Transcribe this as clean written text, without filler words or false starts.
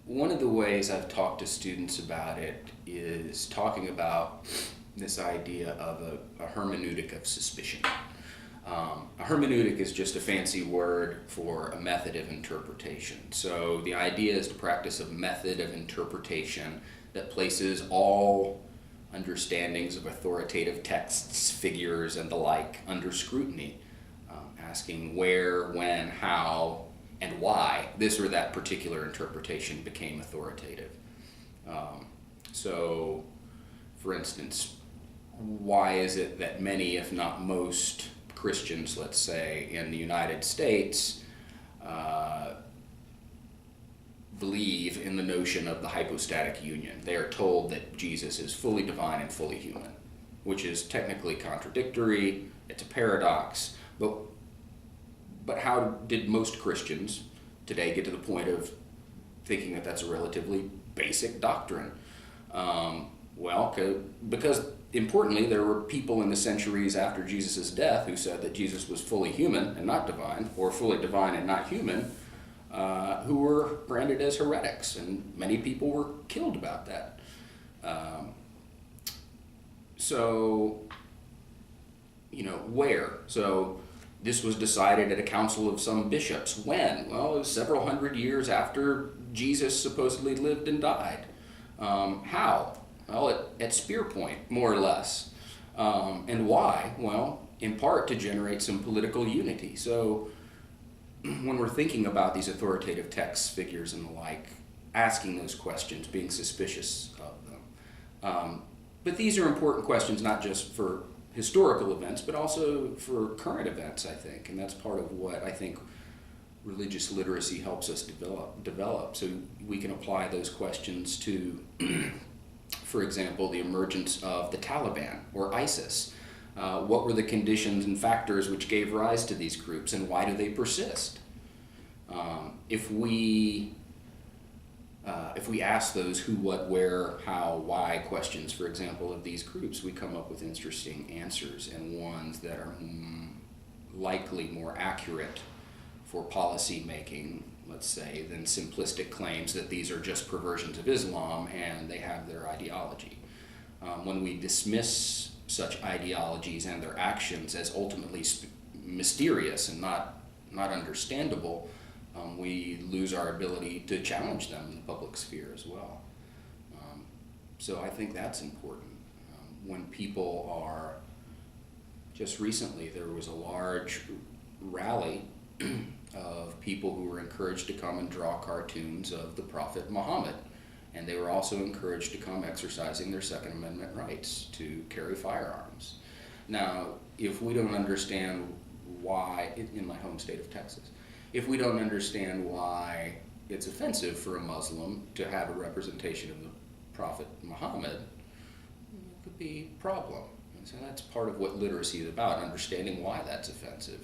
one of the ways I've talked to students about it is talking about this idea of a hermeneutic of suspicion. A hermeneutic is just a fancy word for a method of interpretation. So the idea is to practice a method of interpretation that places all understandings of authoritative texts, figures, and the like under scrutiny, asking where, when, how, and why this or that particular interpretation became authoritative. So, for instance, why is it that many, if not most, Christians, let's say, in the United States, believe in the notion of the hypostatic union? They are told that Jesus is fully divine and fully human, which is technically contradictory, it's a paradox, but how did most Christians today get to the point of thinking that that's a relatively basic doctrine? Well, because importantly, there were people in the centuries after Jesus' death who said that Jesus was fully human and not divine, or fully divine and not human, who were branded as heretics, and many people were killed about that. So, where? So, this was decided at a council of some bishops. When? Well, it was several hundred years after Jesus supposedly lived and died. How? Well, at spear point, more or less. And why? Well, in part to generate some political unity. So when we're thinking about these authoritative texts, figures, and the like, asking those questions, being suspicious of them. But these are important questions not just for historical events, but also for current events, I think. And that's part of what I think religious literacy helps us develop. So we can apply those questions to, for example, the emergence of the Taliban or ISIS. What were the conditions and factors which gave rise to these groups, and why do they persist? If we ask those who, what, where, how, why questions, for example, of these groups, we come up with interesting answers, and ones that are likely more accurate for policy making, let's say, than simplistic claims that these are just perversions of Islam and they have their ideology. When we dismiss such ideologies and their actions as ultimately mysterious and not understandable, we lose our ability to challenge them in the public sphere as well. So I think that's important. When people are, just recently there was a large rally of people who were encouraged to come and draw cartoons of the Prophet Muhammad. And they were also encouraged to come exercising their Second Amendment rights to carry firearms. Now, if we don't understand why, in my home state of Texas, if we don't understand why it's offensive for a Muslim to have a representation of the Prophet Muhammad, it could be a problem. And so that's part of what literacy is about, understanding why that's offensive.